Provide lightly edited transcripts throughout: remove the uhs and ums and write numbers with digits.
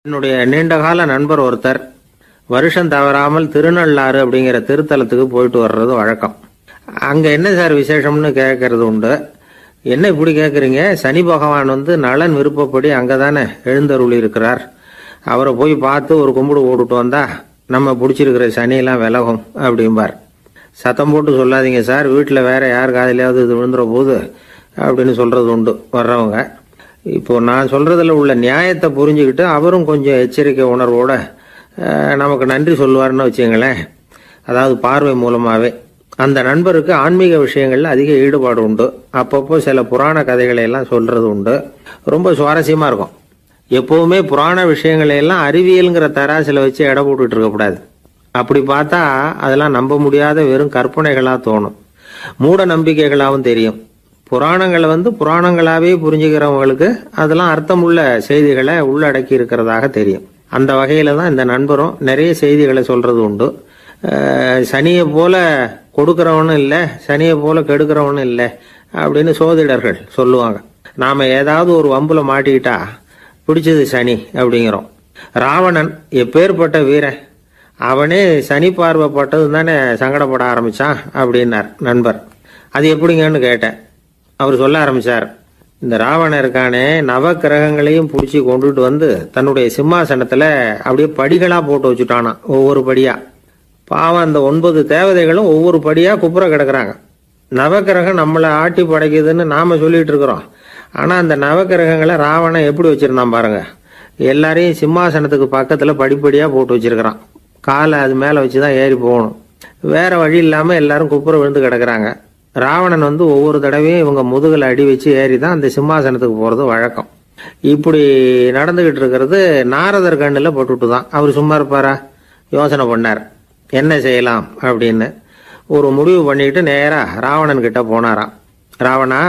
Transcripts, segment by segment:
என்னுடைய நீண்டகால நண்பர் ஒருத்தர் வருஷம் தவறாமல் திருநள்ளாறு அப்படிங்கிற திருத்தலத்துக்கு போயிட்டு வர்றது வழக்கம். அங்க என்ன சார் விசேஷம்னு கேட்கறது உண்டு. என்ன இப்படி கேட்குறீங்க? சனி பகவான் நலன் விருப்பப்படி அங்கதானே எழுந்தருளி இருக்கிறார். அவரை போய் பார்த்து ஒரு கும்பிடு போட்டுட்டு வந்தா நம்ம பிடிச்சிருக்கிற சனியெல்லாம் விலகும் அப்படிம்பார். சத்தம் போட்டு சொல்லாதீங்க சார், வீட்டில் வேற யார் காதிலையாவது இது விழுந்துற போது அப்படின்னு சொல்றது உண்டு வர்றவங்க. இப்போ நான் சொல்றதுல உள்ள நியாயத்தை புரிஞ்சுக்கிட்டு அவரும் கொஞ்சம் எச்சரிக்கை உணர்வோட நமக்கு நன்றி சொல்லுவார்னு வச்சுங்களேன். அதாவது பார்வை மூலமாவே அந்த நண்பருக்கு ஆன்மீக விஷயங்கள்ல அதிக ஈடுபாடு உண்டு. அப்பப்போ சில புராண கதைகளை எல்லாம் சொல்றது உண்டு. ரொம்ப சுவாரஸ்யமா இருக்கும். எப்பவுமே புராண விஷயங்களை எல்லாம் அறிவியலுங்கிற தராசில வச்சு எடை போட்டுட்டு இருக்கக்கூடாது. அப்படி பார்த்தா அதெல்லாம் நம்ப முடியாத வெறும் கற்பனைகளா தோணும், மூட நம்பிக்கைகளாகவும் தெரியும். புராணங்களை புராணங்களாவே புரிஞ்சுக்கிறவங்களுக்கு அதெல்லாம் அர்த்தமுள்ள செய்திகளை உள்ளடக்கி இருக்கிறதாக தெரியும். அந்த வகையில தான் இந்த நண்பரும் நிறைய செய்திகளை சொல்றது உண்டு. சனியை போல கொடுக்கிறவனும் இல்லை, சனியை போல கெடுக்கிறவனும் இல்லை அப்படின்னு சோதிடர்கள் சொல்லுவாங்க. நாம ஏதாவது ஒரு வம்புல மாட்டிக்கிட்டா பிடிச்சது சனி அப்படிங்கிறோம். ராவணன் எப்பேற்பட்ட வீரன், அவனே சனி பார்வைப்பட்டது தானே சங்கடப்பட ஆரம்பிச்சான் அப்படின்னார் நண்பர். அது எப்படிங்கன்னு கேட்டேன். அவர் சொல்ல ஆரம்பிச்சார், இந்த ராவணன் இருக்கானே நவ கிரகங்களையும் பிடிச்சி கொண்டுட்டு தன்னுடைய சிம்மாசனத்துல அப்படியே படிகளா போட்டு வச்சுட்டானா, ஒவ்வொரு படியா. பாவம் அந்த 9 தேவதைகளும் ஒவ்வொரு படியா குப்புற கிடக்குறாங்க. நவக்கிரகம் நம்மளை ஆட்டி படைக்குதுன்னு நாம சொல்லிட்டு இருக்கிறோம். ஆனா அந்த நவக்கிரகங்களை ராவணன் எப்படி வச்சிருந்தான் பாருங்க. எல்லாரையும் சிம்மாசனத்துக்கு பக்கத்துல படிப்படியா போட்டு வச்சிருக்கிறான். காலை அது மேல வச்சுதான் ஏறி போகணும். வேற வழி இல்லாம எல்லாரும் குப்புற விழுந்து கிடக்குறாங்க. ராவணன் ஒவ்வொரு தடவையும் இவங்க முதுகுல அடி வச்சு ஏறி தான் அந்த சிம்மாசனத்துக்கு போறது வழக்கம். இப்படி நடந்துகிட்டு இருக்கிறது நாரதர் கண்ணுல போட்டுட்டு தான். அவர் சும்மா இருப்பாரா? யோசனை பண்ணார் என்ன செய்யலாம் அப்படின்னு. ஒரு முடிவு பண்ணிட்டு நேரா ராவணன் கிட்ட போனாராம். ராவணா,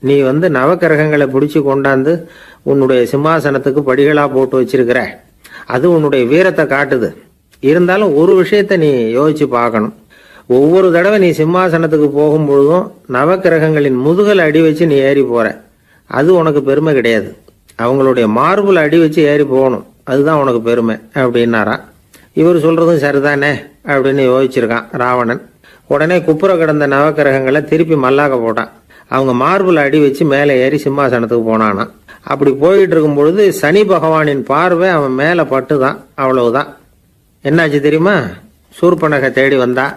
நீ நவக்கிரகங்களை பிடிச்சு கொண்டாந்து உன்னுடைய சிம்மாசனத்துக்கு படிகளா போட்டு வச்சிருக்கிற, அது உன்னுடைய வீரத்தை காட்டுது. இருந்தாலும் ஒரு விஷயத்த நீ யோசிச்சு பார்க்கணும். ஒவ்வொரு தடவை நீ சிம்மாசனத்துக்கு போகும்பொழுதும் நவக்கிரகங்களின் முதுகல் அடி வச்சு நீ ஏறி போற, அது உனக்கு பெருமை கிடையாது. அவங்களுடைய மார்புல அடி வச்சு ஏறி போகணும், அதுதான் உனக்கு பெருமை அப்படின்னாரா. இவர் சொல்றதும் சரிதானே அப்படின்னு யோசிச்சிருக்கான் ராவணன். உடனே குப்புற கிடந்த நவக்கிரகங்களை திருப்பி மல்லாக்க போட்டான். அவங்க மார்புல அடி வச்சு மேலே ஏறி சிம்மாசனத்துக்கு போனானா. அப்படி போயிட்டு இருக்கும் பொழுது சனி பகவானின் பார்வை அவன் மேல பட்டுதான். அவ்வளவுதான். என்னாச்சு தெரியுமா? சூர்பனகை தேடி வந்தா.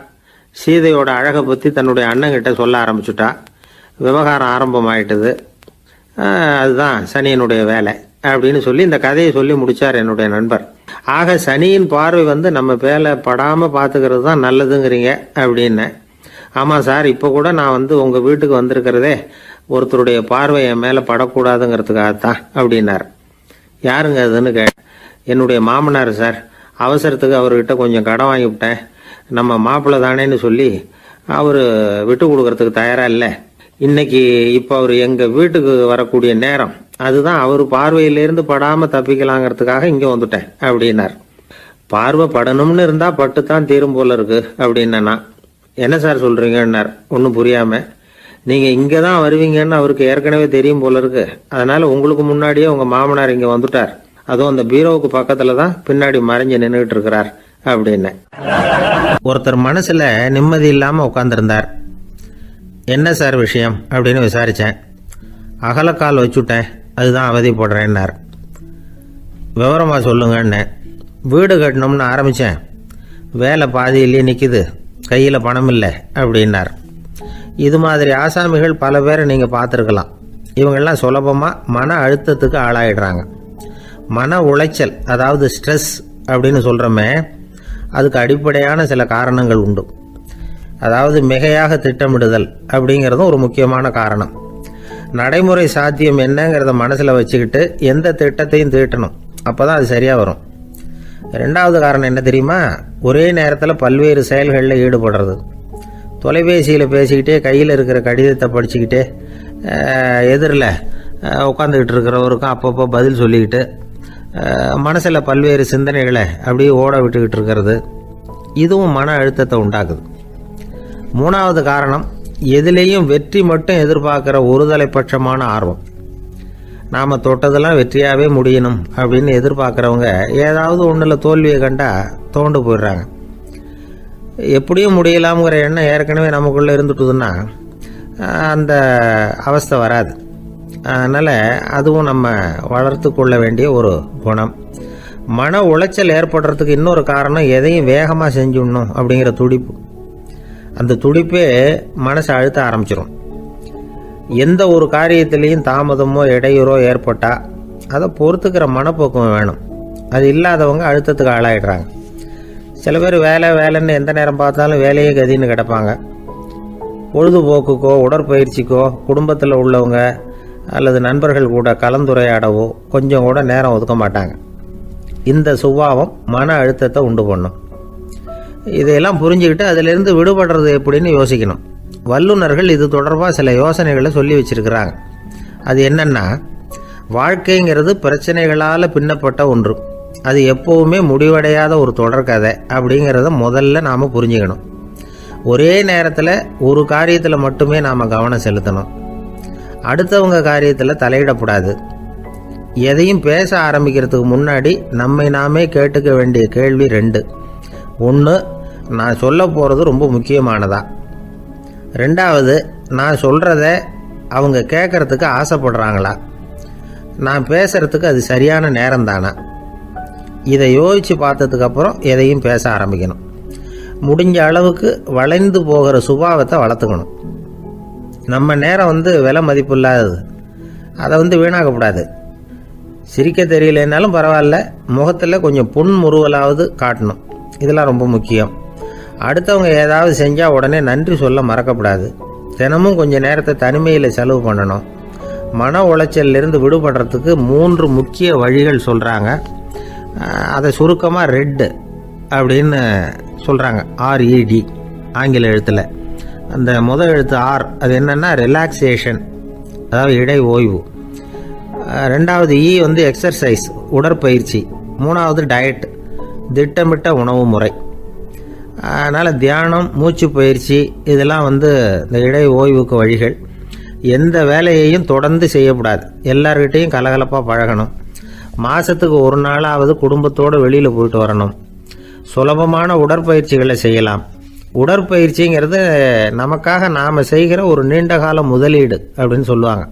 சீதையோட அழகை பத்தி தன்னுடைய அண்ணங்கிட்ட சொல்ல ஆரம்பிச்சுட்டா. விவகாரம் ஆரம்பமாயிட்டது. அதுதான் சனியினுடைய வேலை அப்படின்னு சொல்லி இந்த கதையை சொல்லி முடிச்சார் என்னுடைய நண்பர். ஆக சனியின் பார்வை நம்ம பேல படாம பாத்துக்கிறது தான் நல்லதுங்கிறீங்க அப்படின்னு. ஆமா சார், இப்ப கூட நான் உங்க வீட்டுக்கு வந்திருக்கிறதே ஒருத்தருடைய பார்வை என் மேல படக்கூடாதுங்கிறதுக்காகத்தான் அப்படின்னார். யாருங்க அதுன்னு என்னுடைய மாமனார் சார். அவசரத்துக்கு அவர்கிட்ட கொஞ்சம் கடன் வாங்கிவிட்டேன். நம்ம மாப்பிள்ளை தானேன்னு சொல்லி அவரு விட்டு கொடுக்கறதுக்கு தயாரா இல்லை. இன்னைக்கு இப்ப அவரு எங்க வீட்டுக்கு வரக்கூடிய நேரம், அதுதான் அவர் பார்வையிலிருந்து படாம தப்பிக்கலாங்கிறதுக்காக இங்க வந்துட்டேன் அப்படின்னார். பார்வை படணும்னு இருந்தா பட்டுத்தான் தீரும் போல இருக்கு அப்படின்னா. என்ன சார் சொல்றீங்கன்னார் ஒன்னும் புரியாம. நீங்க இங்கதான் வருவீங்கன்னு அவருக்கு ஏற்கனவே தெரியும் போல இருக்கு. அதனால உங்களுக்கு முன்னாடியே உங்க மாமனார் இங்க வந்துட்டார். அதுவும் அந்த பீரோவுக்கு பக்கத்துலதான் பின்னாடி மறைஞ்சு நின்றுட்டு இருக்கிறார் அப்படின்னு. ஒருத்தர் மனசுல நிம்மதி இல்லாம உட்கார்ந்துருந்தார். என்ன சார் விஷயம் அப்படின்னு விசாரிச்சேன். அகலக்கால் வச்சுட்டேன், அதுதான் அவதிப்படுறேன்னார். விவரமா சொல்லுங்கன்னு. வீடு கட்டணும்னு ஆரம்பிச்சேன், வேலை பாதியிலேயே நிக்குது, கையில பணம் இல்லை அப்படின்னார். இது மாதிரி ஆசாமிகள் பல பேரை நீங்க பார்த்துருக்கலாம். இவங்கெல்லாம் சுலபமா மன அழுத்தத்துக்கு ஆளாயிடுறாங்க. மன உளைச்சல், அதாவது ஸ்ட்ரெஸ் அப்படின்னு சொல்றோமே, அதுக்கு அடிப்படையான சில காரணங்கள் உண்டு. அதாவது மிகையாக திட்டமிடுதல் அப்படிங்கிறதும் ஒரு முக்கியமான காரணம். நடைமுறை சாத்தியம் என்னங்கிறத மனசுல வச்சுக்கிட்டு எந்த திட்டத்தையும் தீட்டணும், அப்பதான் அது சரியா வரும். 2வது காரணம் என்ன தெரியுமா? ஒரே நேரத்தில் பல்வேறு செயல்களில் ஈடுபடுறது. தொலைபேசியில் பேசிக்கிட்டே கையில் இருக்கிற கடிதத்தை படிச்சுக்கிட்டே எதிரில் உட்காந்துக்கிட்டு இருக்கிறவருக்கும் அப்பப்போ பதில் சொல்லிக்கிட்டு மனசில் பல்வேறு சிந்தனைகளை அப்படியே ஓட விட்டுக்கிட்டு இருக்கிறது. இதுவும் மன அழுத்தத்தை உண்டாக்குது. 3வது காரணம், எதிலேயும் வெற்றி மட்டும் எதிர்பார்க்கிற ஒருதலைப்பட்சமான ஆர்வம். நாம் தொட்டதெல்லாம் வெற்றியாகவே முடியணும் அப்படின்னு எதிர்பார்க்குறவங்க ஏதாவது ஒன்றில் தோல்வியை கண்டா தோண்டு போயிடுறாங்க. எப்படியும் முடியலாம்ங்கிற எண்ணம் ஏற்கனவே நமக்குள்ளே இருந்துட்டுதுன்னா அந்த அவஸ்தை வராது. அதனால் அதுவும் நம்ம வளர்த்து கொள்ள வேண்டிய ஒரு குணம். மன உளைச்சல் ஏற்படுறதுக்கு இன்னொரு காரணம் எதையும் வேகமாக செஞ்சுடணும் அப்படிங்கிற துடிப்பு. அந்த துடிப்பே மனசை அழுத்த ஆரம்பிச்சிடும். எந்த ஒரு காரியத்திலையும் தாமதமோ இடையூறோ ஏற்பட்டால் அதை பொறுத்துக்கிற மனப்போக்கம் வேணும். அது இல்லாதவங்க அழுத்தத்துக்கு ஆளாயிடுறாங்க. சில பேர் வேலைன்னு எந்த நேரம் பார்த்தாலும் வேலையே கதின்னு கிடப்பாங்க. பொழுதுபோக்குக்கோ உடற்பயிற்சிக்கோ குடும்பத்தில் உள்ளவங்க அல்லது நண்பர்கள் கூட கலந்துரையாடவோ கொஞ்சம் கூட நேரம் ஒதுக்க மாட்டாங்க. இந்த சுபாவம் மன அழுத்தத்தை உண்டு பண்ணும். இதையெல்லாம் புரிஞ்சுக்கிட்டு அதிலிருந்து விடுபடுறது எப்படின்னு யோசிக்கணும். வல்லுநர்கள் இது தொடர்பாக சில யோசனைகளை சொல்லி வச்சிருக்கிறாங்க. அது என்னன்னா, வாழ்க்கைங்கிறது பிரச்சனைகளால் பின்னப்பட்ட ஒன்று. அது எப்போவுமே முடிவடையாத ஒரு தொடர்கதை அப்படிங்கிறத முதல்ல நாம் புரிஞ்சுக்கணும். ஒரே நேரத்தில் ஒரு காரியத்தில் மட்டுமே நாம் கவனம் செலுத்தணும். அடுத்தவங்க காரியத்தில் தலையிடக்கூடாது. எதையும் பேச ஆரம்பிக்கிறதுக்கு முன்னாடி நம்மை நாமே கேட்டுக்க வேண்டிய கேள்வி 2. 1, நான் சொல்ல போகிறது ரொம்ப முக்கியமானதா? 2வது, நான் சொல்கிறத அவங்க கேட்குறதுக்கு ஆசைப்படுறாங்களா? நான் பேசுகிறதுக்கு அது சரியான நேரம் தானா? இதை யோசித்து பார்த்ததுக்கப்புறம் எதையும் பேச ஆரம்பிக்கணும். முடிஞ்ச அளவுக்கு வளைந்து போகிற சுபாவத்தை வளர்த்துக்கணும். நம்ம நேரம் விலை மதிப்பு இல்லாதது. அதை வீணாக்கக்கூடாது. சிரிக்க தெரியலனாலும் பரவாயில்ல, முகத்தில் கொஞ்சம் புன்முறுவலாவது காட்டணும். இதெல்லாம் ரொம்ப முக்கியம். அடுத்தவங்க ஏதாவது செஞ்சால் உடனே நன்றி சொல்ல மறக்கக்கூடாது. தினமும் கொஞ்சம் நேரத்தை தனிமையில் செலவு பண்ணணும். மன உளைச்சலிருந்து விடுபடுறதுக்கு 3 முக்கிய வழிகள் சொல்கிறாங்க. அதை சுருக்கமாக ரெட் அப்படின்னு சொல்கிறாங்க. RED ஆங்கில எழுத்தில். அந்த முதல் எழுத்து R, அது என்னென்னா ரிலாக்ஸேஷன், அதாவது இடை ஓய்வு. 2வது E எக்ஸர்சைஸ், உடற்பயிற்சி. 3வது டயட், திட்டமிட்ட உணவு முறை. அதனால் தியானம், மூச்சு பயிற்சி இதெல்லாம் இந்த இடை ஓய்வுக்கு வழிகள். எந்த வேலையையும் தொடர்ந்து செய்யக்கூடாது. எல்லார்கிட்டையும் கலகலப்பாக பழகணும். மாதத்துக்கு ஒரு நாளாவது குடும்பத்தோடு வெளியில் போயிட்டு வரணும். சுலபமான உடற்பயிற்சிகளை செய்யலாம். உடற்பயிற்சிங்கிறது நமக்காக நாம் செய்கிற ஒரு நீண்டகால முதலீடு அப்படின்னு சொல்லுவாங்க.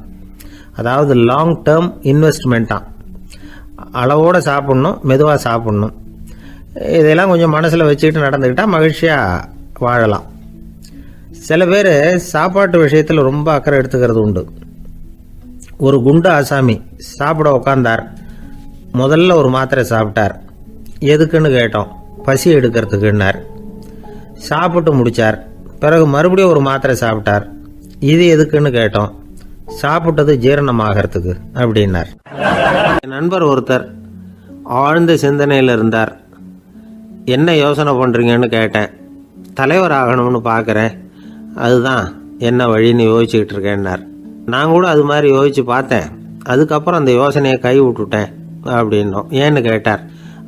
அதாவது லாங் டேர்ம் இன்வெஸ்ட்மெண்ட்டாக. அளவோடு சாப்பிட்ணும், மெதுவாக சாப்பிட்ணும். இதெல்லாம் கொஞ்சம் மனசில் வச்சுக்கிட்டு நடந்துக்கிட்டால் மகிழ்ச்சியாக வாழலாம். சில பேர் சாப்பாட்டு விஷயத்தில் ரொம்ப அக்கறை எடுத்துக்கிறது உண்டு. ஒரு குண்டு ஆசாமி சாப்பிட உக்காந்தார். முதல்ல ஒரு மாத்திரை சாப்பிட்டார். எதுக்குன்னு கேட்டோம். பசி எடுக்கிறதுக்குன்னார். சாப்பிட்டு முடித்தார். பிறகு மறுபடியும் ஒரு மாத்திரை சாப்பிட்டார். இது எதுக்குன்னு கேட்டோம். சாப்பிட்டது ஜீரணமாகறதுக்கு அப்படின்னார். என் நண்பர் ஒருத்தர் ஆழ்ந்த சிந்தனையில் இருந்தார். என்ன யோசனை பண்ணுறீங்கன்னு கேட்டேன். தலைவர் ஆகணும்னு பார்க்குறேன், அதுதான் என்ன வழின்னு யோசிச்சுக்கிட்டு இருக்கேன்னார். நான் கூட அது மாதிரி யோசித்து பார்த்தேன். அதுக்கப்புறம் அந்த யோசனையை கை விட்டுட்டேன் அப்படின்னோம். ஏன்னு கேட்டார்.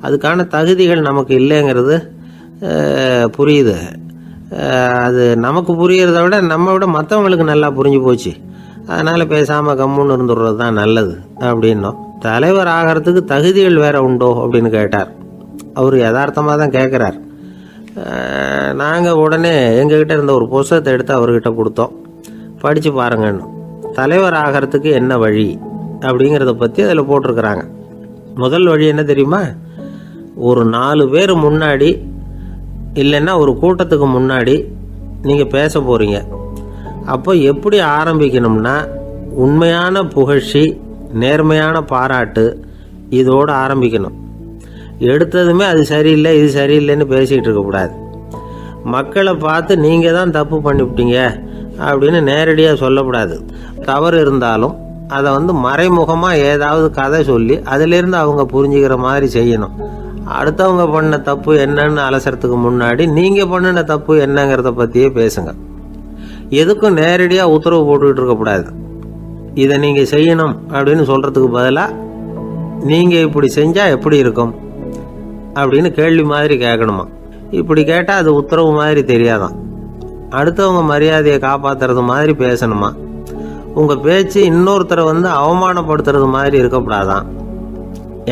அதுக்கான தகுதிகள் நமக்கு இல்லைங்கிறது புரியுது. அது நமக்கு புரியறத விட நம்ம விட மற்றவங்களுக்கு நல்லா புரிஞ்சு போச்சு. அதனால் பேசாமல் கம்முன்னு இருந்துடுறது தான் நல்லது அப்படின்னோம். தலைவர் ஆகிறதுக்கு தகுதிகள் வேறு உண்டோ அப்படின்னு கேட்டார். அவர் யதார்த்தமாக தான் கேட்குறார். நாங்கள் உடனே எங்ககிட்ட இருந்த ஒரு புத்தகத்தை எடுத்து அவர்கிட்ட கொடுத்தோம். படித்து பாருங்கன்னு. தலைவர் ஆகிறதுக்கு என்ன வழி அப்படிங்கிறத பற்றி அதில் போட்டிருக்கிறாங்க. முதல் வழி என்ன தெரியுமா? ஒரு 4 பேர் முன்னாடி இல்லைன்னா ஒரு கூட்டத்துக்கு முன்னாடி நீங்கள் பேச போகிறீங்க. அப்போ எப்படி ஆரம்பிக்கணும்னா, உண்மையான புகழ்ச்சி, நேர்மையான பாராட்டு இதோடு ஆரம்பிக்கணும். எடுத்ததுமே அது சரியில்லை இது சரியில்லைன்னு பேசிகிட்டு இருக்கக்கூடாது. மக்களை பார்த்து நீங்கள் தான் தப்பு பண்ணிவிட்டீங்க அப்படின்னு நேரடியாக சொல்லக்கூடாது. தவறு இருந்தாலும் அதை மறைமுகமாக ஏதாவது கதை சொல்லி அதிலிருந்து அவங்க புரிஞ்சுக்கிற மாதிரி செய்யணும். அடுத்தவங்க பண்ண தப்பு என்னன்னு அலசறதுக்கு முன்னாடி நீங்கள் பண்ணின தப்பு என்னங்கிறத பற்றியே பேசுங்க. எதுக்கும் நேரடியாக உத்தரவு போட்டுக்கிட்டு இருக்கக்கூடாது. இதை நீங்கள் செய்யணும் அப்படின்னு சொல்கிறதுக்கு பதிலாக நீங்கள் இப்படி செஞ்சால் எப்படி இருக்கும் அப்படின்னு கேள்வி மாதிரி கேட்கணுமா. இப்படி கேட்டால் அது உத்தரவு மாதிரி தெரியாதான். அடுத்தவங்க மரியாதையை காப்பாற்றுறது மாதிரி பேசணுமா. உங்கள் பேச்சு இன்னொருத்தரை அவமானப்படுத்துறது மாதிரி இருக்கக்கூடாதான்.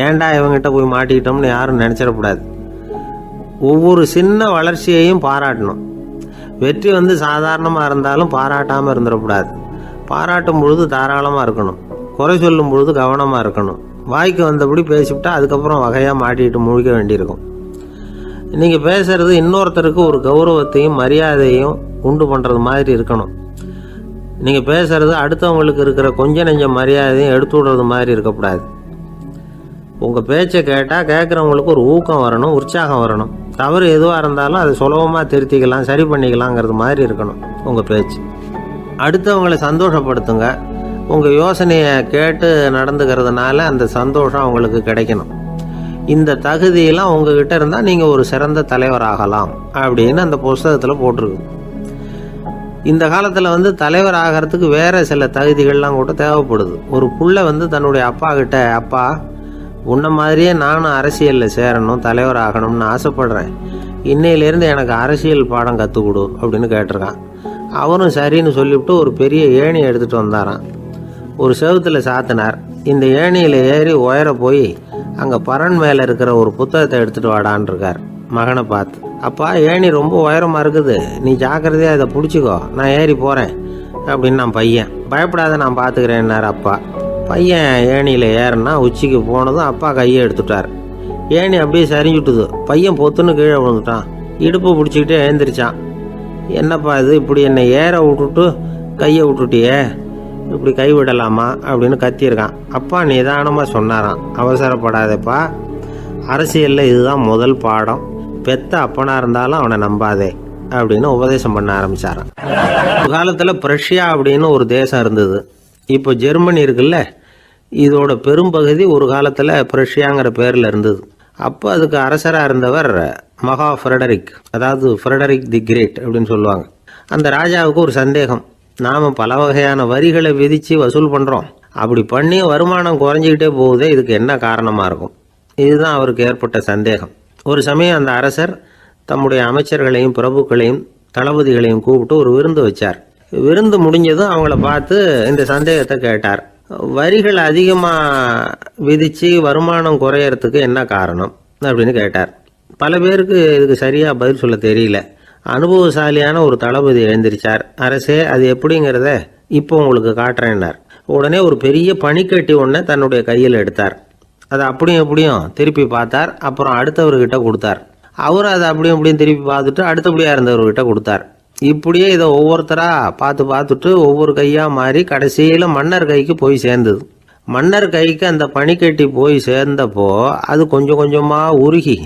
ஏன்டா இவங்கிட்ட போய் மாட்டிக்கிட்டோம்னு யாரும் நினச்சிடக்கூடாது. ஒவ்வொரு சின்ன வளர்ச்சியையும் பாராட்டணும். வெற்றி சாதாரணமாக இருந்தாலும் பாராட்டாமல் இருந்துடக்கூடாது. பாராட்டும் பொழுது தாராளமாக இருக்கணும். குறை சொல்லும் பொழுது கவனமாக இருக்கணும். வாய்க்கு வந்தபடி பேசிவிட்டா அதுக்கப்புறம் வகையாக மாட்டிக்கிட்டு முழிக்க வேண்டியிருக்கும். நீங்கள் பேசுறது இன்னொருத்தருக்கு ஒரு கௌரவத்தையும் மரியாதையும் உண்டு பண்ணுறது மாதிரி இருக்கணும். நீங்கள் பேசுறது அடுத்தவங்களுக்கு இருக்கிற கொஞ்ச நெஞ்ச மரியாதையும் எடுத்து விடுறது மாதிரி இருக்கக்கூடாது. உங்கள் பேச்சை கேட்டால் கேட்குறவங்களுக்கு ஒரு ஊக்கம் வரணும், உற்சாகம் வரணும். தவறு எதுவாக இருந்தாலும் அதை சுலபமாக திருத்திக்கலாம், சரி பண்ணிக்கலாங்கிறது மாதிரி இருக்கணும் உங்கள் பேச்சு. அடுத்தவங்களை சந்தோஷப்படுத்துங்க. உங்கள் யோசனையை கேட்டு நடந்துக்கிறதுனால அந்த சந்தோஷம் அவங்களுக்கு கிடைக்கணும். இந்த தகுதியெல்லாம் உங்ககிட்ட இருந்தால் நீங்கள் ஒரு சிறந்த தலைவராகலாம் அப்படின்னு அந்த புஸ்தகத்தில் போட்டிருக்கு. இந்த காலத்தில் தலைவர் ஆகிறதுக்கு வேறு சில தகுதிகள்லாம் கூட தேவைப்படுது. ஒரு புள்ள தன்னுடைய அப்பா கிட்ட, அப்பா உன்ன மாதிரியே நானும் அரசியலில் சேரணும், தலைவர் ஆகணும்னு ஆசைப்படுறேன், இன்னையிலேருந்து எனக்கு அரசியல் பாடம் கற்றுக் கொடு அப்படின்னு கேட்டிருக்கான். அவரும் சரின்னு சொல்லிவிட்டு ஒரு பெரிய ஏணியை எடுத்துகிட்டு வந்தாரான். ஒரு செவுத்தில் சாத்தினார். இந்த ஏணியில் ஏறி உயர போய் அங்கே பரன் மேலே இருக்கிற ஒரு புத்தகத்தை எடுத்துகிட்டு வாடான் இருக்கார். மகனை பார்த்து, அப்பா ஏணி ரொம்ப உயரமாக இருக்குது, நீ ஜாக்கிரதையாக இதை பிடிச்சிக்கோ, நான் ஏறி போகிறேன் அப்படின்னு நான் பையன். பயப்படாத, நான் பார்த்துக்கிறேன்னார் அப்பா. பையன் ஏணியில் ஏறினா உச்சிக்கு போனதும் அப்பா கையை எடுத்துட்டார். ஏணி அப்படியே சரிஞ்சுட்டுது. பையன் பொத்துன்னு கீழே விழுந்துட்டான். இடுப்பு பிடிச்சிக்கிட்டே எழுந்திரிச்சான். என்னப்பா இது, இப்படி என்னை ஏற விட்டுட்டு கையை விட்டுட்டியே, இப்படி கை விடலாமா அப்படின்னு கத்தியிருக்கான். அப்பா நிதானமாக சொன்னாராம், அவசரப்படாதேப்பா, அரசியலில் இதுதான் முதல் பாடம், பெத்த அப்பனா இருந்தாலும் அவனை நம்பாதே அப்படின்னு உபதேசம் பண்ண ஆரம்பிச்சாராம். ஒரு காலத்தில் பிரஷ்யா அப்படின்னு ஒரு தேசம் இருந்தது. இப்போ ஜெர்மனி இருக்குல்ல, இதோட பெரும்பகுதி ஒரு காலத்தில் பிரஷ்யாங்கிற பேரில் இருந்தது. அப்போ அதுக்கு அரசராக இருந்தவர் மகா ஃப்ரெடரிக், அதாவது ஃப்ரெடரிக் தி கிரேட் அப்படின்னு சொல்லுவாங்க. அந்த ராஜாவுக்கு ஒரு சந்தேகம், நாம் பல வகையான வரிகளை விதித்து வசூல் பண்ணுறோம், அப்படி பண்ணி வருமானம் குறைஞ்சிக்கிட்டே போகுதே, இதுக்கு என்ன காரணமாக இருக்கும்? இதுதான் அவருக்கு ஏற்பட்ட சந்தேகம். ஒரு சமயம் அந்த அரசர் தம்முடைய அமைச்சர்களையும் பிரபுக்களையும் தளபதிகளையும் கூப்பிட்டு ஒரு விருந்து வச்சார். விருந்து முடிஞ்சதும் அவங்கள பார்த்து இந்த சந்தேகத்தை கேட்டார். வரிகள் அதிகமாக விதித்து வருமானம் குறையறதுக்கு என்ன காரணம் அப்படின்னு கேட்டார். பல பேருக்கு இதுக்கு சரியாக பதில் சொல்ல தெரியல. அனுபவசாலியான ஒரு தளபதி எழுந்திரிச்சார். அரசே, அது எப்படிங்கிறத இப்போ உங்களுக்கு காட்டுறேன்னார். உடனே ஒரு பெரிய பனிக்கட்டி ஒன்றை தன்னுடைய கையில் எடுத்தார். அதை அப்படியும் எப்படியும் திருப்பி பார்த்தார். அப்புறம் அடுத்தவர்கிட்ட கொடுத்தார். அவர் அதை அப்படியும் எப்படியும் திருப்பி பார்த்துட்டு அடுத்தபடியாக இருந்தவர்கிட்ட கொடுத்தார். இப்படியே இதை ஒவ்வொருத்தராக பார்த்துட்டு ஒவ்வொரு கையாக மாறி கடைசியில் மன்னர் கைக்கு போய் சேர்ந்தது. மன்னர் கைக்கு அந்த பனிக்கட்டி போய் சேர்ந்தப்போ அது கொஞ்சம் கொஞ்சமாக உருகி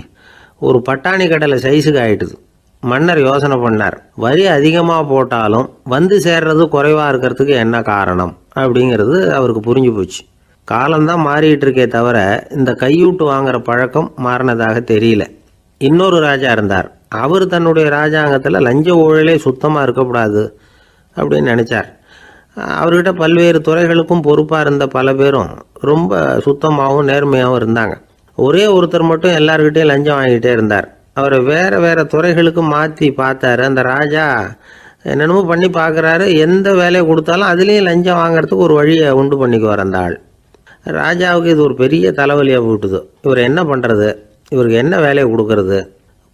ஒரு பட்டாணி கடலை சைஸுக்கு ஆயிட்டுது. மன்னர் யோசனை பண்ணார், வரி அதிகமாக போட்டாலும் சேர்றது குறைவாக இருக்கிறதுக்கு என்ன காரணம் அப்படிங்கிறது அவருக்கு புரிஞ்சு போச்சு. காலம்தான் மாறிட்டு இருக்கே தவிர இந்த கையூட்டு வாங்குற பழக்கம் மாறினதாக தெரியல. இன்னொரு ராஜா இருந்தார். அவர் தன்னுடைய ராஜாங்கத்தில் லஞ்ச ஊழலே சுத்தமாக இருக்கக்கூடாது அப்படின்னு நினச்சார். அவர்கிட்ட பல்வேறு துறைகளுக்கும் பொறுப்பாக இருந்த பல பேரும் ரொம்ப சுத்தமாகவும் நேர்மையாகவும் இருந்தாங்க. ஒரே ஒருத்தர் மட்டும் எல்லார்கிட்டையும் லஞ்சம் வாங்கிட்டே இருந்தார். அவரை வேறு வேறு துறைகளுக்கு மாற்றி பார்த்தாரு. அந்த ராஜா என்னென்னமோ பண்ணி பார்க்குறாரு. எந்த வேலையை கொடுத்தாலும் அதுலேயும் லஞ்சம் வாங்கிறதுக்கு ஒரு வழியை உண்டு பண்ணிக்குவார் அந்த ஆள். ராஜாவுக்கு இது ஒரு பெரிய தலைவலியாக போட்டுது. இவர் என்ன பண்ணுறது, இவருக்கு என்ன வேலையை கொடுக்கறது,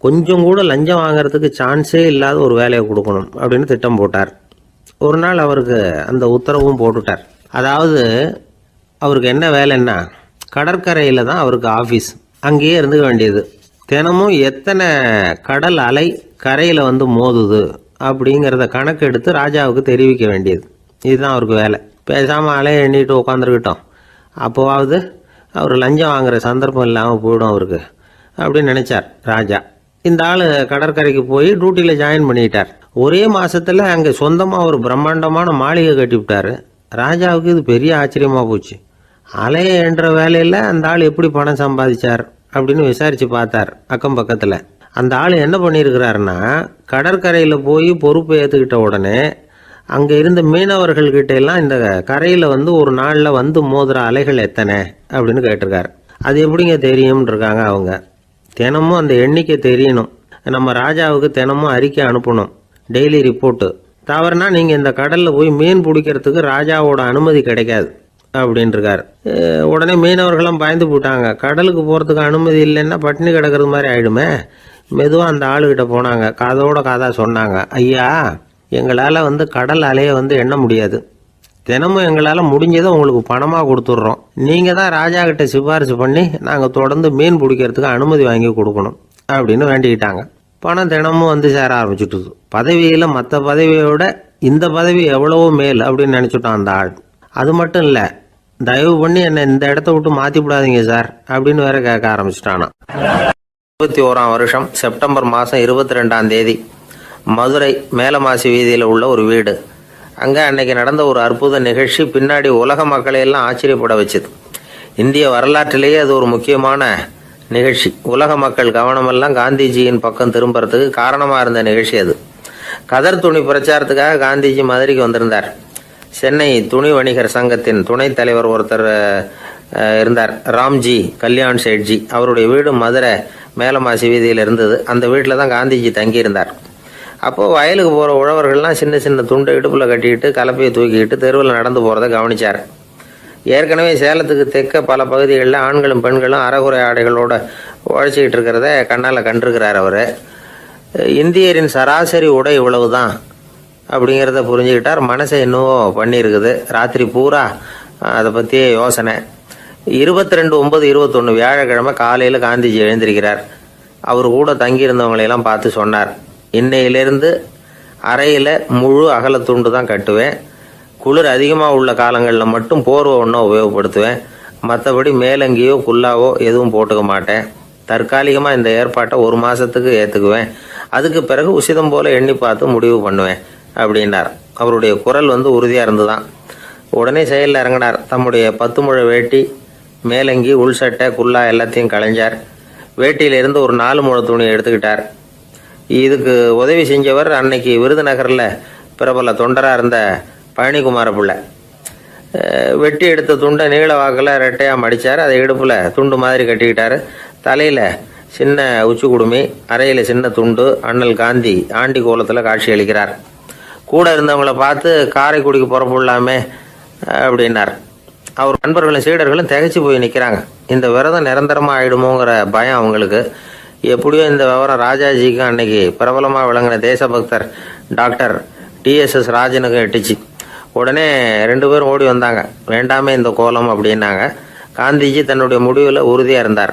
கொஞ்சம் கூட லஞ்சம் வாங்கிறதுக்கு சான்ஸே இல்லாத ஒரு வேலையை கொடுக்கணும் அப்படின்னு திட்டம் போட்டார். ஒரு நாள் அவருக்கு அந்த உத்தரவும் போட்டுட்டார். அதாவது அவருக்கு என்ன வேலைன்னா, கடற்கரையில் தான் அவருக்கு ஆஃபீஸ், அங்கேயே இருந்துக்க வேண்டியது. தினமும் எத்தனை கடல் அலை கரையில் மோதுது அப்படிங்கிறத கணக்கு எடுத்து ராஜாவுக்கு தெரிவிக்க வேண்டியது. இதுதான் அவருக்கு வேலை. பேசாமல் அலையை எண்ணிட்டு உட்காந்துருக்கிட்டோம், அப்போவாவது அவர் லஞ்சம் வாங்குகிற சந்தர்ப்பம் இல்லாமல் போயிடும் அவருக்கு அப்படின்னு நினச்சார் ராஜா. இந்த ஆள் கடற்கரைக்கு போய் டியூட்டியில் ஜாயின் பண்ணிட்டார். ஒரே மாதத்தில் அங்கே சொந்தமாக ஒரு பிரம்மாண்டமான மாளிகை கட்டி விட்டார். ராஜாவுக்கு இது பெரிய ஆச்சரியமாக போச்சு. அலையை என்ற வேலையில் அந்த ஆள் எப்படி பணம் சம்பாதிச்சார் அப்படின்னு விசாரித்து பார்த்தார் அக்கம் பக்கத்தில். அந்த ஆள் என்ன பண்ணியிருக்கிறாருன்னா, கடற்கரையில் போய் பொறுப்பை ஏற்றுக்கிட்ட உடனே அங்கே இருந்த மீனவர்கள்கிட்ட எல்லாம் இந்த கரையில் ஒரு நாளில் மோதுற அலைகள் எத்தனை அப்படின்னு கேட்டிருக்காரு. அது எப்படிங்க தெரியும்னு இருக்காங்க அவங்க. தினமும் அந்த எண்ணிக்கை தெரியணும். நம்ம ராஜாவுக்கு தினமும் அறிக்கை அனுப்பணும், டெய்லி ரிப்போர்ட்டு. தவறுனா நீங்கள் இந்த கடலில் போய் மீன் பிடிக்கிறதுக்கு ராஜாவோட அனுமதி கிடைக்காது அப்படின்ட்டுருக்காரு. உடனே மீனவர்களும் பயந்து போட்டாங்க. கடலுக்கு போகிறதுக்கு அனுமதி இல்லைன்னா பட்டினி கிடக்கிறது மாதிரி ஆகிடுமே. மெதுவாக அந்த ஆளுகிட்ட போனாங்க. காதோட காதாக சொன்னாங்க, ஐயா, எங்களால் கடல் அலையை எண்ண முடியாது. தினமும் எங்களால் முடிஞ்சதை உங்களுக்கு பணமாக கொடுத்துட்றோம். நீங்கள் தான் ராஜா கிட்ட சிபாரிசு பண்ணி நாங்கள் தொடர்ந்து மீன் பிடிக்கிறதுக்கு அனுமதி வாங்கி கொடுக்கணும் அப்படின்னு வேண்டிக்கிட்டாங்க. பணம் தினமும் சேர ஆரம்பிச்சுட்டுது. பதவியில் மற்ற பதவியோட இந்த பதவி எவ்வளவோ மேல் அப்படின்னு நினச்சிட்டான் அந்த ஆள். அது மட்டும் இல்லை, தயவு பண்ணி என்னை இந்த இடத்த விட்டு மாற்றி விடாதீங்க சார் அப்படின்னு வேற கேட்க ஆரம்பிச்சிட்டானா. 21ஆம் வருஷம் செப்டம்பர் மாதம் 22ஆம் தேதி மதுரை மேலமாசி வீதியில் உள்ள ஒரு வீடு. அங்கே அன்னைக்கு நடந்த ஒரு அற்புத நிகழ்ச்சி பின்னாடி உலக மக்களையெல்லாம் ஆச்சரியப்பட வச்சுது. இந்திய வரலாற்றிலேயே அது ஒரு முக்கியமான நிகழ்ச்சி. உலக மக்கள் கவனமெல்லாம் காந்திஜியின் பக்கம் திரும்புறதுக்கு காரணமாக இருந்த நிகழ்ச்சி அது. கதர் துணி பிரச்சாரத்துக்காக காந்திஜி மதுரைக்கு வந்திருந்தார். சென்னை துணி வணிகர் சங்கத்தின் துணைத் தலைவர் ஒருத்தர் இருந்தார், ராம்ஜி கல்யாண் சேட்ஜி. அவருடைய வீடு மதுரை மேலமாசி வீதியில் இருந்தது. அந்த வீட்டில் தான் காந்திஜி தங்கியிருந்தார். அப்போது வயலுக்கு போகிற உழவர்கள்லாம் சின்ன சின்ன துண்டை இடுப்பில் கட்டிக்கிட்டு கலப்பையை தூக்கிக்கிட்டு தெருவில் நடந்து போகிறத கவனித்தார். ஏற்கனவே சேலத்துக்கு தெற்க பல பகுதிகளில் ஆண்களும் பெண்களும் அறகுறை ஆடைகளோடு உழைச்சிக்கிட்டு இருக்கிறத கண்ணால் கண்டிருக்கிறார் அவர். இந்தியரின் சராசரி உடை இவ்வளவு தான் அப்படிங்கிறத புரிஞ்சுக்கிட்டார். மனசை என்னவோ பண்ணியிருக்குது. ராத்திரி பூரா அதை பற்றியே யோசனை. 22/9/21 வியாழக்கிழமை காலையில் காந்திஜி எழுந்திருக்கிறார். அவர் கூட தங்கியிருந்தவங்களையெல்லாம் பார்த்து சொன்னார், இன்னையிலிருந்து அறையில் முழு அகலத்துண்டு தான் கட்டுவேன். குளிர் அதிகமாக உள்ள காலங்களில் மட்டும் போர்வை ஒன்றா உபயோகப்படுத்துவேன். மற்றபடி மேலங்கியோ குல்லாவோ எதுவும் போட்டுக்க மாட்டேன். தற்காலிகமாக இந்த ஏற்பாட்டை 1 மாதத்துக்கு ஏற்றுக்குவேன். அதுக்கு பிறகு உசிதம் போல் எண்ணி பார்த்து முடிவு பண்ணுவேன் அப்படின்னார். அவருடைய குரல் உறுதியாக இருந்துதான். உடனே செயலில் இறங்கினார். தம்முடைய 10 முழ வேட்டி, மேலங்கி, உள் சட்டை, குல்லா எல்லாத்தையும் களைஞ்சார். வேட்டியிலிருந்து ஒரு 4 முழ துணியை எடுத்துக்கிட்டார். இதுக்கு உதவி செஞ்சவர் அன்னைக்கு விருதுநகரில் பிரபல தொண்டராக இருந்த பழனிக்குமார பிள்ளை. வெட்டி எடுத்த துண்டை நீள வாக்கில் ரெட்டையாக மடித்தார். அதை இடுப்பில் துண்டு மாதிரி கட்டிக்கிட்டார். தலையில் சின்ன உச்சி குடுமி, அறையில் சின்ன துண்டு. அண்ணல் காந்தி ஆண்டி கோலத்தில் காட்சி அளிக்கிறார். கூட இருந்தவங்களை பார்த்து காரைக்குடிக்கு புறப்படலாமே அப்படின்னார். அவர் நண்பர்களும் சீடர்களும் திகைச்சு போய் நிற்கிறாங்க. இந்த விரதம் நிரந்தரமாக ஆகிடுமோங்கிற பயம் அவங்களுக்கு. எப்படியோ இந்த விவரம் ராஜாஜிக்கும் அன்னைக்கு பிரபலமாக விளங்கின தேசபக்தர் டாக்டர் TSS ராஜனுக்கு எட்டுச்சு. உடனே 2 பேரும் ஓடி வந்தாங்க. வேண்டாமே இந்த கோலம் அப்படின்னாங்க. காந்திஜி தன்னுடைய முடிவில் உறுதியாக இருந்தார்.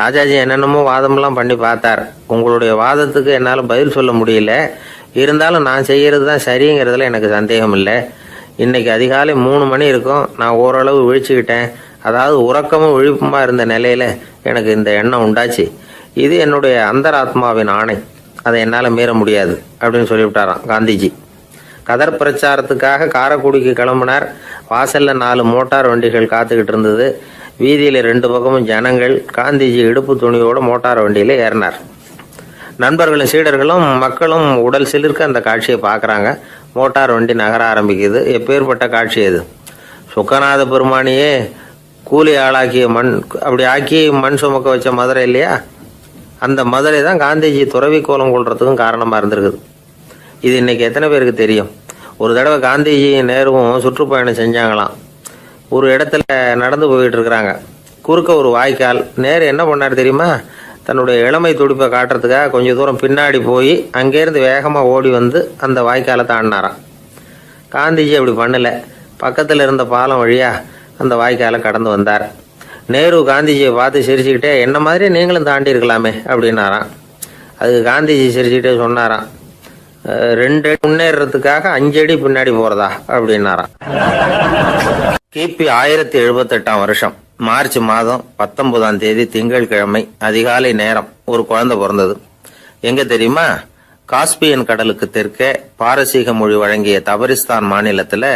ராஜாஜி என்னென்னமோ வாதமெல்லாம் பண்ணி பார்த்தார். உங்களுடைய வாதத்துக்கு என்னால் பதில் சொல்ல முடியல, இருந்தாலும் நான் செய்கிறது தான் சரிங்கிறதுல எனக்கு சந்தேகம் இல்லை. இன்னைக்கு அதிகாலை 3 மணி இருக்கும். நான் ஓரளவு விழிச்சுக்கிட்டேன். அதாவது உறக்கமும் விழிப்புமாக இருந்த நிலையில் எனக்கு இந்த எண்ணம் உண்டாச்சு. இது என்னுடைய அந்தராத்மாவின் ஆணை, அதை என்னால் மீற முடியாது அப்படின்னு சொல்லிவிட்டாராம் காந்திஜி. கதர் பிரச்சாரத்துக்காக காரைக்குடிக்கு கிளம்பினார். வாசலில் 4 மோட்டார் வண்டிகள் காத்துக்கிட்டு இருந்தது. வீதியில் 2 பக்கமும் ஜனங்கள். காந்திஜி இடுப்பு துணியோடு மோட்டார் வண்டியில் ஏறினார். நண்பர்களும் சீடர்களும் மக்களும் உடல் சிலிர்க்க அந்த காட்சியை பார்க்குறாங்க. மோட்டார் வண்டி நகர ஆரம்பிக்குது. எப்பேற்பட்ட காட்சி அது! சுக்கநாத பெருமானியே கூலி ஆளாக்கிய அப்படி ஆக்கி மண் சுமக்க வச்ச மதுரை இல்லையா? அந்த மதுரை தான் காந்திஜி துறவி கோலம் கொள்றதுக்கும் காரணமாக இருந்திருக்குது. இது இன்னைக்கு எத்தனை பேருக்கு தெரியும்? ஒரு தடவை காந்திஜி நேருவும் சுற்றுப்பயணம் செஞ்சாங்களாம். ஒரு இடத்துல நடந்து போயிட்டு இருக்கிறாங்க. குறுக்க ஒரு வாய்க்கால். நேரு என்ன பண்ணார் தெரியுமா? தன்னுடைய இளமை துடிப்பை காட்டுறதுக்காக கொஞ்சம் தூரம் பின்னாடி போய் அங்கேருந்து வேகமாக ஓடி அந்த வாய்க்காலை தாண்டினாராம். காந்திஜி அப்படி பண்ணலை. பக்கத்தில் இருந்த பாலம் வழியாக அந்த வாய்க்காலை கடந்து வந்தார். நேரு காந்திஜியை பார்த்து சிரிச்சுக்கிட்டே, என்ன மாதிரி நீங்களும் தாண்டி இருக்கலாமே அப்படின்னாராம். அதுக்கு காந்திஜி சிரிச்சுக்கிட்டே சொன்னாராம், 2 அடி முன்னேறதுக்காக 5 அடி பின்னாடி போறதா அப்படின்னாராம். கிபி 1078ஆம் வருஷம் மார்ச் மாதம் 19ஆம் தேதி திங்கட்கிழமை அதிகாலை நேரம் ஒரு குழந்தை பிறந்தது. எங்க தெரியுமா? காஸ்பியன் கடலுக்கு தெற்கே பாரசீக மொழி வழங்கிய தபரிஸ்தான் மாநிலத்துல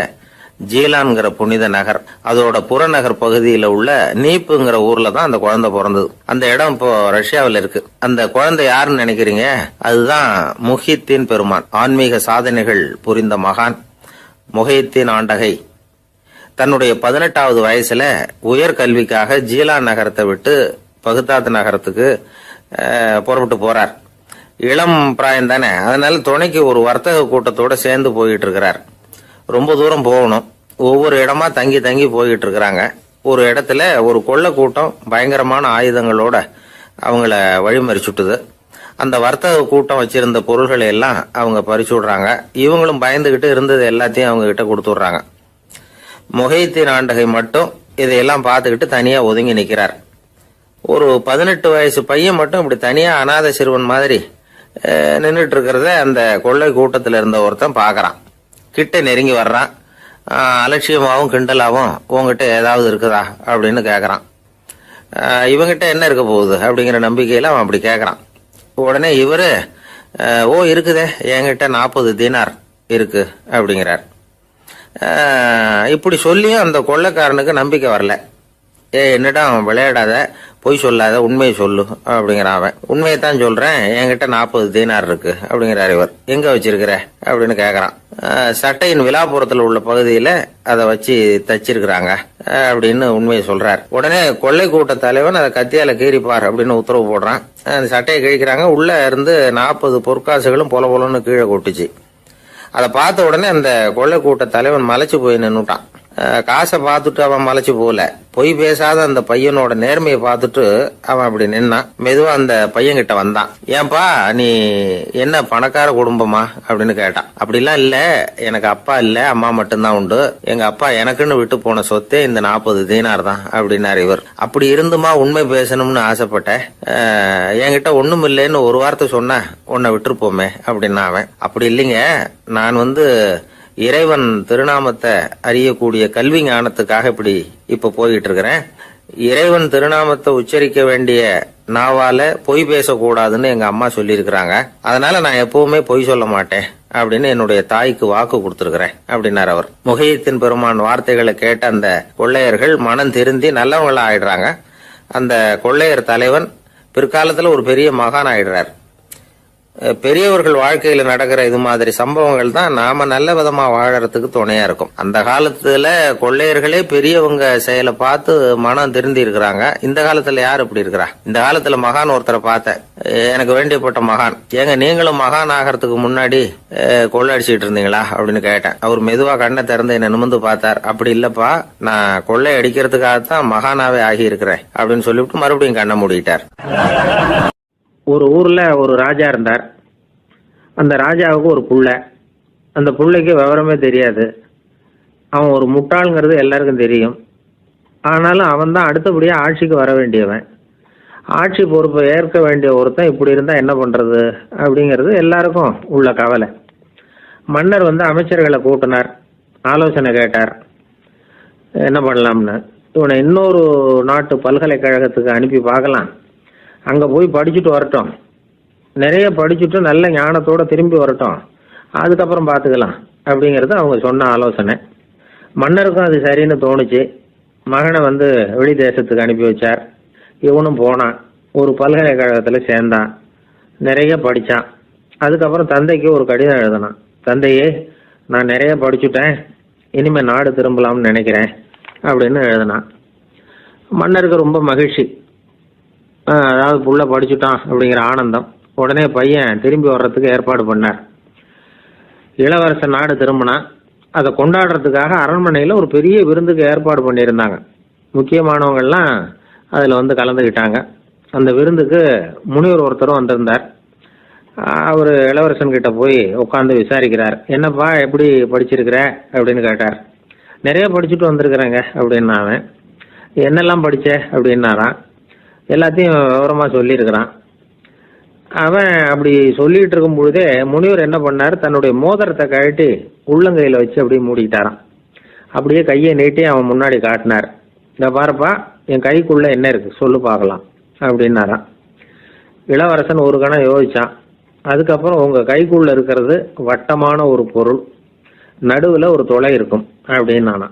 ஜீலான்கிற புனித நகர், அதோட புறநகர் பகுதியில் உள்ள நீப்புங்கிற ஊர்ல தான் அந்த குழந்தை பிறந்தது. அந்த இடம் இப்போ ரஷ்யாவில் இருக்கு. அந்த குழந்தை யாருன்னு நினைக்கிறீங்க? அதுதான் முஹித்தீன் பெருமான். ஆன்மீக சாதனைகள் புரிந்த மகான் முஹித்தீன் ஆண்டகை தன்னுடைய 18வது வயசுல உயர்கல்விக்காக ஜீலான் நகரத்தை விட்டு பகுதாத் நகரத்துக்கு புறப்பட்டு போறார். இளம் பிராயம் தானே, அதனால துணைக்கு ஒரு வர்த்தக கூட்டத்தோட சேர்ந்து போயிட்டு இருக்கிறார். ரொம்ப தூரம் போகணும். ஒவ்வொரு இடமா தங்கி தங்கி போயிட்டு இருக்கிறாங்க. ஒரு இடத்துல ஒரு கொள்ளை கூட்டம் பயங்கரமான ஆயுதங்களோட அவங்கள வழிமறிச்சுட்டுது. அந்த வர்த்தக கூட்டம் வச்சிருந்த பொருள்களை எல்லாம் அவங்க பறிச்சு விடுறாங்க. இவங்களும் பயந்துகிட்டு இருந்தது எல்லாத்தையும் அவங்க கிட்ட கொடுத்துடுறாங்க. முஹைத்தீன் ஆண்டகை மட்டும் இதையெல்லாம் பார்த்துக்கிட்டு தனியா ஒதுங்கி நிக்கிறார். ஒரு 18 வயசு பையன் மட்டும் இப்படி தனியா அநாத சிறுவன் மாதிரி நின்றுட்டு இருக்கிறத அந்த கொள்ளை கூட்டத்தில் இருந்த ஒருத்தன் பாக்குறான். கிட்ட நெருங்கி வர்றான். அலட்சியமாவும் கிண்டலாவும் உங்ககிட்ட ஏதாவது இருக்குதா அப்படின்னு கேக்குறான். இவங்கிட்ட என்ன இருக்க போகுது அப்படிங்கிற நம்பிக்கையில அவன் அப்படி கேக்குறான். உடனே இவரு ஓ இருக்குதே, என்கிட்ட 40 தீனார் இருக்கு அப்படிங்கிறார். இப்படி சொல்லியும் அந்த கொள்ளைக்காரனுக்கு நம்பிக்கை வரல. என்னடா விளையாடாத, பொய் சொல்லாத, உண்மையை சொல்லு அப்படிங்கிறான் அவன். உண்மையை தான் சொல்றேன், என்கிட்ட 40 தீனார் இருக்கு அப்படிங்கிறார் இவர். எங்க வச்சிருக்கிற அப்படின்னு கேக்குறான். சட்டையின் விழாப்புறத்துல உள்ள பகுதியில அதை வச்சு தச்சிருக்கிறாங்க அப்படின்னு உண்மையை சொல்றார். உடனே கொள்ளை கூட்ட தலைவன் அதை கத்தியால கீறிப்பார் அப்படின்னு உத்தரவு போடுறான். அந்த சட்டையை கிழிக்கிறாங்க. உள்ள இருந்து 40 பொற்காசுகளும் பொல பொலன்னு கீழே கொட்டுச்சு. அதை பார்த்த உடனே அந்த கொள்ளை கூட்ட தலைவன் மலைச்சு போய் நின்னுட்டான். காசை பார்த்துட்டு அவன் மலைச்சு போல, பொய் பேசாத அந்த பையனோட நேர்மையை பார்த்துட்டு அவன் அப்படி நின்னான். மெதுவா அந்த பையன் கிட்ட வந்தான். ஏன்பா நீ என்ன பணக்கார குடும்பமா அப்படின்னு கேட்டான். அப்படிலாம் இல்ல, எனக்கு அப்பா இல்ல, அம்மா மட்டும்தான் உண்டு. எங்க அப்பா எனக்குன்னு விட்டு போன சொத்தே இந்த 40 தீனார் தான் அப்படின்னாரு இவர். அப்படி இருந்துமா உண்மை பேசணும்னு ஆசைப்பட்டேன். என்கிட்ட ஒண்ணும் இல்லைன்னு ஒரு வார்த்தை சொன்ன உன்னை விட்டுருப்போமே அப்படின்னா அவன். அப்படி இல்லைங்க, நான் இறைவன் திருநாமத்தை அறியக்கூடிய கல்வி ஞானத்துக்காக இப்ப போயிட்டு இருக்கிறேன். இறைவன் திருநாமத்தை உச்சரிக்க வேண்டிய நாவால பொய் பேசக்கூடாதுன்னு எங்க அம்மா சொல்லியிருக்கிறாங்க. அதனால நான் எப்பவுமே பொய் சொல்ல மாட்டேன் அப்படின்னு என்னுடைய தாய்க்கு வாக்கு கொடுத்திருக்கிறேன் அப்படின்னார் அவர். முஹைத்தீன் பெருமான் வார்த்தைகளை கேட்ட அந்த கொள்ளையர்கள் மனம் திருந்தி நல்லவங்களா ஆயிடுறாங்க. அந்த கொள்ளையர் தலைவன் பிற்காலத்துல ஒரு பெரிய மகான் ஆயிடுறார். பெரியவர்கள் வாழ்க்கையில நடக்கிற இது மாதிரி சம்பவங்கள் தான் நாம நல்ல விதமா வாழறதுக்கு துணையா இருக்கும். அந்த காலத்துல கொள்ளையர்களே பெரியவங்க செயலை பார்த்து மனம் திருந்தி இருக்கிறாங்க. இந்த காலத்துல யார் இப்படி இருக்கிறா? இந்த காலத்துல மகான் ஒருத்தரை பார்த்தேன், எனக்கு வேண்டியப்பட்ட மகான். ஏங்க நீங்களும் மகான் ஆகிறதுக்கு முன்னாடி கொள்ளை அடிச்சுட்டு இருந்தீங்களா அப்படின்னு கேட்டேன். அவர் மெதுவா கண்ணை திறந்து என்ன நிமிந்து பார்த்தார். அப்படி இல்லப்பா, நான் கொள்ளை அடிக்கிறதுக்காகத்தான் மகானாவே ஆகி இருக்கிறேன் அப்படின்னு சொல்லிவிட்டு மறுபடியும் கண்ணை மூடிட்டார். ஒரு ஊர்ல ஒரு ராஜா இருந்தார். அந்த ராஜாவுக்கு ஒரு புள்ள. அந்த புள்ளைக்கு விவரமே தெரியாது. அவன் ஒரு முட்டாளுங்கிறது எல்லாருக்கும் தெரியும். ஆனாலும் அவன் தான் அடுத்தபடியா ஆட்சிக்கு வர வேண்டியவன். ஆட்சி பொறுப்பை ஏற்க வேண்டிய ஒருத்தன் இப்படி இருந்தா என்ன பண்றது அப்படிங்கிறது எல்லாருக்கும் உள்ள கவலை. மன்னர் அமைச்சர்களை கூட்டினார், ஆலோசனை கேட்டார் என்ன பண்ணலாம்னு. இவனை இன்னொரு நாட்டு பல்கலைக்கழகத்துக்கு அனுப்பி பார்க்கலாம், அங்க போய் படிச்சுட்டு வரட்டும், நிறைய படிச்சுட்டு நல்ல ஞானத்தோட திரும்பி வரட்டும், அதுக்கப்புறம் பார்த்துக்கலாம் அப்படிங்கிறது அவங்க சொன்ன ஆலோசனை. மன்னருக்கும் அது சரின்னு தோணுச்சு. மகனை வெளி தேசத்துக்கு அனுப்பி வச்சார். இவனும் போனான், ஒரு பல்கலைக்கழகத்தில் சேர்ந்தான், நிறைய படித்தான். அதுக்கப்புறம் தந்தைக்கு ஒரு கடிதம் எழுதினான். தந்தையே, நான் நிறைய படிச்சுட்டேன், இனிமே நாடு திரும்பலாம்னு நினைக்கிறேன் அப்படின்னு எழுதினான். மன்னருக்கு ரொம்ப மகிழ்ச்சி, அதாவது புள்ள படிச்சுட்டான் அப்படிங்கிற ஆனந்தம். உடனே பையன் திரும்பி வர்றதுக்கு ஏற்பாடு பண்ணார். இளவரசன் நாடு திரும்பினான். அதை கொண்டாடுறதுக்காக அரண்மனையில் ஒரு பெரிய விருந்துக்கு ஏற்பாடு பண்ணியிருந்தாங்க. முக்கியமானவங்கள்லாம் அதில் கலந்துக்கிட்டாங்க. அந்த விருந்துக்கு முனிவர் ஒருத்தரும் வந்திருந்தார். அவர் இளவரசன் கிட்ட போய் உட்காந்து விசாரிக்கிறார். என்னப்பா எப்படி படிச்சிருக்கிற அப்படின்னு கேட்டார். நிறைய படிச்சுட்டு வந்திருக்கிறேங்க அப்படின்னா அவன். என்னெல்லாம் படிச்ச அப்படின்னாரான். எல்லாத்தையும் விவரமா சொல்லியிருக்கிறான். அவன் அப்படி சொல்லிட்டு இருக்கும் பொழுதே முனிவர் என்ன பண்ணார், தன்னுடைய மோதிரத்தை கழட்டி உள்ளங்கையில வச்சு அப்படியே மூடிட்டாரான். அப்படியே கையை நீட்டி அவன் முன்னாடி காட்டினார். இந்த பாருப்பா, என் கைக்குள்ள என்ன இருக்கு சொல்லு பார்க்கலாம் அப்படின்னாரான். இளவரசன் ஒரு கணம் யோசிச்சான். அதுக்கப்புறம் உங்க கைக்குள்ள இருக்கிறது வட்டமான ஒரு பொருள், நடுவுல ஒரு துளை இருக்கும் அப்படின்னானா.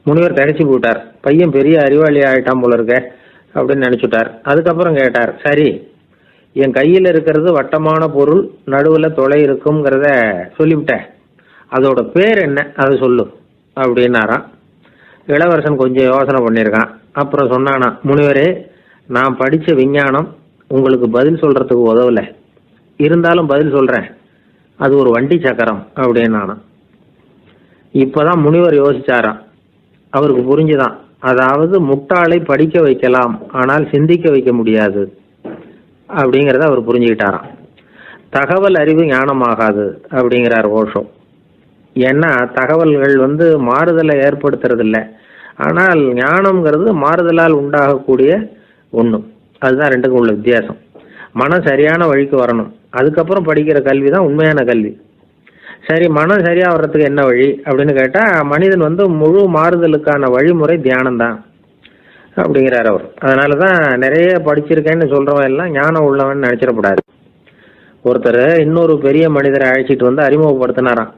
முனிவர் தரிச்சு போட்டார். பையன் பெரிய அறிவாளி ஆயிட்டான் போல இருக்க அப்படின்னு நினைச்சுட்டார். அதுக்கப்புறம் கேட்டார், சரி என் கையில் இருக்கிறது வட்டமான பொருள், நடுவுல துளை இருக்குங்கிறத சொல்லிவிட்டேன், அதோட பேர் என்ன அதை சொல்லு அப்படின்னாராம். இளவரசன் கொஞ்சம் யோசனை பண்ணியிருக்கான். அப்புறம் சொன்னானா, முனிவரே, நான் படித்த விஞ்ஞானம் உங்களுக்கு பதில் சொல்றதுக்கு உதவல, இருந்தாலும் பதில் சொல்றேன். அது ஒரு வண்டி சக்கரம் அப்படின்னு நானும். இப்பதான் முனிவர் யோசிச்சாராம். அவருக்கு புரிஞ்சுதான், அதாவது முட்டாளை படிக்க வைக்கலாம், ஆனால் சிந்திக்க வைக்க முடியாது அப்படிங்கிறத அவர் புரிஞ்சுக்கிட்டாராம். தகவல் அறிவு ஞானமாகாது அப்படிங்கிறார் ஓஷோ. ஏன்னா தகவல்கள் மாறுதலை ஏற்படுத்துறது இல்லை, ஆனால் ஞானம்ங்கிறது மாறுதலால் உண்டாகக்கூடிய ஒன்று. அதுதான் ரெண்டுக்கும் உள்ள வித்தியாசம். மனம் சரியான வழிக்கு வரணும், அதுக்கப்புறம் படிக்கிற கல்வி தான் உண்மையான கல்வி. சரி, மனம் சரியா வர்றதுக்கு என்ன வழி அப்படின்னு கேட்டா, மனிதன் முழு மாறுதலுக்கான வழிமுறை தியானம் தான் அப்படிங்கிறார் அவர். அதனாலதான் நிறைய படிச்சிருக்கேன்னு சொல்றவன் எல்லாம் ஞானம் உள்ளவன் நினைச்சிடக்கூடாது. ஒருத்தர் இன்னொரு பெரிய மனிதரை அழைச்சிட்டு அறிமுகப்படுத்தினாராம்.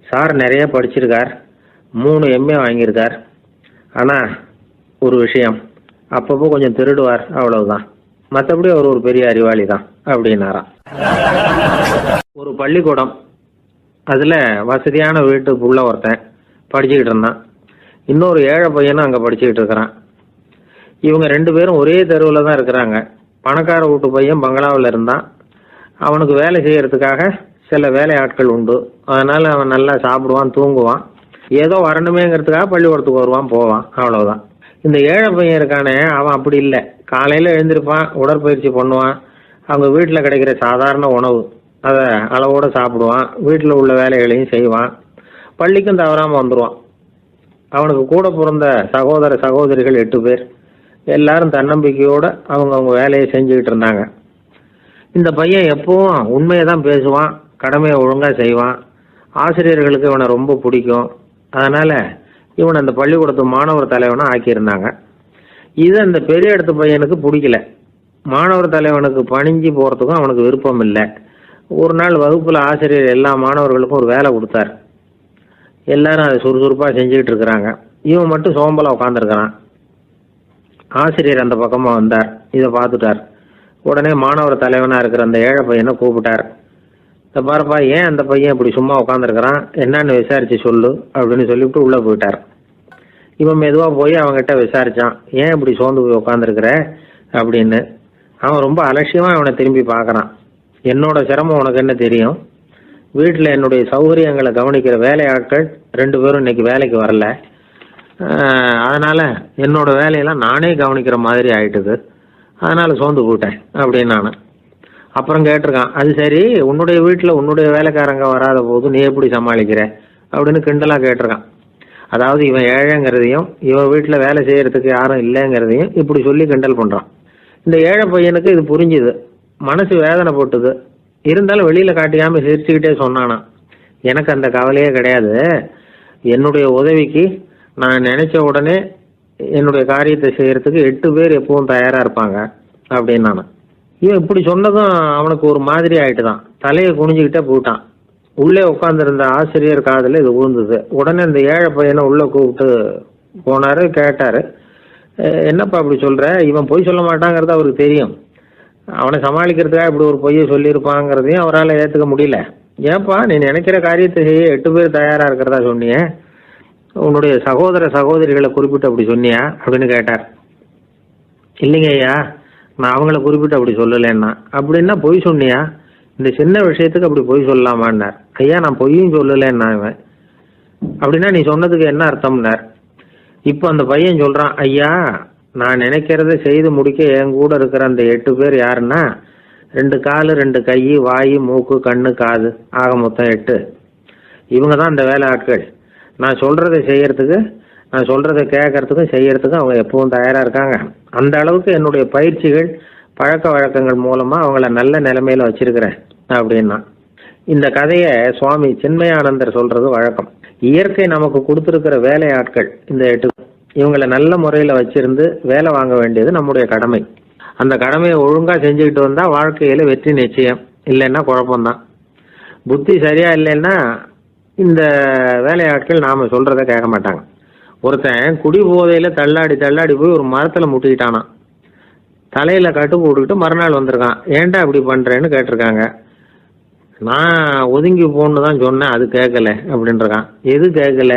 சார் நிறைய படிச்சிருக்கார், 3 MA வாங்கியிருக்கார், ஆனா ஒரு விஷயம், அப்பப்போ கொஞ்சம் திருடுவார், அவ்வளவுதான், மற்றபடி அவர் ஒரு பெரிய அறிவாளி தான் அப்படின்னாராம். ஒரு பள்ளிக்கூடம், அதுல வசதியான வீட்டுக்குள்ள ஒருத்தன் படிச்சுக்கிட்டு இருந்தான், இன்னொரு ஏழை பையனும் அங்க படிச்சுக்கிட்டு இருக்கிறான். இவங்க 2 பேரும் ஒரே தெருவில் தான் இருக்கிறாங்க. பணக்கார வீட்டு பையன் பங்களாவில் இருந்தான். அவனுக்கு வேலை செய்யறதுக்காக சில வேலை ஆட்கள் உண்டு. அதனால அவன் நல்லா சாப்பிடுவான், தூங்குவான், ஏதோ வரணுமேங்கிறதுக்காக பள்ளிக்கூடத்துக்கு வருவான், போவான், அவ்வளவுதான். இந்த ஏழை பையன் இருக்கானே, அவன் அப்படி இல்லை. காலையில எழுந்திருப்பான், உடற்பயிற்சி பண்ணுவான், அவங்க வீட்டில் கிடைக்கிற சாதாரண உணவு அதை அளவோட சாப்பிடுவான், வீட்டில் உள்ள வேலைகளையும் செய்வான், பள்ளிக்கும் தவறாம வந்துடுவான். அவனுக்கு கூட பிறந்த சகோதர சகோதரிகள் 8 பேர். எல்லாரும் தன்னம்பிக்கையோட அவங்க வேலையை செஞ்சுக்கிட்டு இருந்தாங்க. இந்த பையன் எப்பவும் உண்மையை தான் பேசுவான், கடமையை ஒழுங்கா செய்வான், ஆசிரியர்களுக்கு இவனை ரொம்ப பிடிக்கும். அதனால இவன் அந்த பள்ளிக்கூடத்து மாணவர் தலைவனை ஆக்கியிருந்தாங்க. இது அந்த பெரிய இடத்து பையனுக்கு பிடிக்கல. மாணவர் தலைவனுக்கு பணிஞ்சு போறதுக்கும் அவனுக்கு விருப்பம் இல்லை. ஒரு நாள் வகுப்புல ஆசிரியர் எல்லா மாணவர்களுக்கும் ஒரு வேலை கொடுத்தார். எல்லாரும் அதை சுறுசுறுப்பா செஞ்சுக்கிட்டு இருக்கிறாங்க. இவன் மட்டும் சோம்பலா உட்காந்துருக்கிறான். ஆசிரியர் அந்த பக்கமா வந்தார், இதை பார்த்துட்டார். உடனே மாணவர் தலைவனா இருக்கிற அந்த ஏழை பையனை கூப்பிட்டார். இந்த பாருப்பா, ஏன் அந்த பையன் இப்படி சும்மா உட்காந்துருக்கிறான், என்னன்னு விசாரிச்சு சொல்லு அப்படின்னு சொல்லிவிட்டு உள்ள போயிட்டார். இவன் மெதுவா போய் அவன்கிட்ட விசாரிச்சான், ஏன் இப்படி சோர்ந்து போய் உட்காந்துருக்கிற அப்படின்னு. அவன் ரொம்ப அலட்சியமா அவனை திரும்பி பார்க்கறான். என்னோட சிரமம் உனக்கு என்ன தெரியும், வீட்டில் என்னுடைய சௌகரியங்களை கவனிக்கிற வேலையாட்கள் 2 பேரும் இன்னைக்கு வேலைக்கு வரல, அதனால என்னோட வேலையெல்லாம் நானே கவனிக்கிற மாதிரி ஆயிட்டுது, அதனால சோர்ந்து போயிட்டேன் அப்படின்னு நான். அப்புறம் கேட்டிருக்கான், அது சரி, உன்னுடைய வீட்டில் உன்னுடைய வேலைக்காரங்க வராத போது நீ எப்படி சமாளிக்கிற அப்படின்னு கிண்டலா கேட்டிருக்கான். அதாவது இவன் ஏழைங்கிறதையும் இவன் வீட்டில் வேலை செய்யறதுக்கு யாரும் இல்லைங்கிறதையும் இப்படி சொல்லி கிண்டல் பண்றான். இந்த ஏழை பையனுக்கு இது புரிஞ்சுது, மனசு வேதனை போட்டுது. இருந்தாலும் வெளியில காட்டியாம சிரிச்சுக்கிட்டே சொன்னானா, எனக்கு அந்த கவலையே கிடையாது, என்னுடைய உதவிக்கு நான் நினைச்ச உடனே என்னுடைய காரியத்தை செய்யறதுக்கு 8 பேர் எப்பவும் தயாரா இருப்பாங்க அப்படின்னு நான். இவன் இப்படி சொன்னதும் அவனுக்கு ஒரு மாதிரி ஆயிட்டுதான், தலையை குனிஞ்சுக்கிட்டே போயிட்டான். உள்ளே உட்காந்துருந்த ஆசிரியர் காதுல இது விழுந்தது. உடனே இந்த ஏழை பையனை உள்ள கூப்பிட்டு போனாரு, கேட்டாரு, என்னப்பா இப்படி சொல்ற, இவன் பொய் சொல்ல மாட்டாங்கிறது அவருக்கு தெரியும், அவனை சமாளிக்கிறதுக்காக இப்படி ஒரு பொய்யை சொல்லியிருப்பாங்கிறதையும் அவரால் ஏற்றுக்க முடியல. ஏன்பா நீ நினைக்கிற காரியத்தை செய்ய 8 பேர் தயாரா இருக்கிறதா சொன்னிய, உன்னுடைய சகோதர சகோதரிகளை குறிப்பிட்டு அப்படி சொன்னியா அப்படின்னு கேட்டார். இல்லைங்க ஐயா, நான் அவங்கள குறிப்பிட்டு அப்படி சொல்லலைன்னா. அப்படின்னா பொய் சொன்னியா, இந்த சின்ன விஷயத்துக்கு அப்படி பொய் சொல்லலாமான்னார். ஐயா நான் பொய்யும் சொல்லலைன்னா. இவன் அப்படின்னா நீ சொன்னதுக்கு என்ன அர்த்தம்னார். இப்போ அந்த பையன் சொல்றான், ஐயா நான் நினைக்கிறத செய்து முடிக்க என் கூட இருக்கிற அந்த 8 பேர் யாருன்னா, 2 காலு 2 கை, வாய், மூக்கு, கண்ணு, காது, ஆக மொத்தம் 8. இவங்க தான் இந்த வேலை ஆட்கள். நான் சொல்றதை செய்யறதுக்கு, நான் சொல்றதை கேட்கறதுக்கும் செய்யறதுக்கும் அவங்க எப்பவும் தயாரா இருக்காங்க. அந்த அளவுக்கு என்னுடைய பயிற்சிகள் பழக்க வழக்கங்கள் மூலமா அவங்கள நல்ல நிலைமையில வச்சிருக்கிறேன் அப்படின்னா. இந்த கதையை சுவாமி சின்மயானந்தர் சொல்றது வழக்கம். இயற்கை நமக்கு கொடுத்திருக்கிற வேலை ஆட்கள் இந்த 8, இவங்களை நல்ல முறையில வச்சிருந்து வேலை வாங்க வேண்டியது நம்முடைய கடமை. அந்த கடமையை ஒழுங்கா செஞ்சுக்கிட்டு வந்தா வாழ்க்கையில வெற்றி நிச்சயம், இல்லைன்னா குழப்பம்தான். புத்தி சரியா இல்லைன்னா இந்த வேலையாட்கள் நாம சொல்றத கேட்க மாட்டாங்க. ஒருத்தன் குடி போதையில தள்ளாடி தள்ளாடி போய் ஒரு மரத்துல முட்டிக்கிட்டானா, தலையில கட்டு போட்டுக்கிட்டு மறுநாள் வந்திருக்கான். ஏன்டா இப்படி பண்றேன்னு கேட்டிருக்காங்க. நான் ஒதுங்கி போன்னு தான் சொன்னேன், அது கேட்கல அப்படின்றான். எது கேட்கல,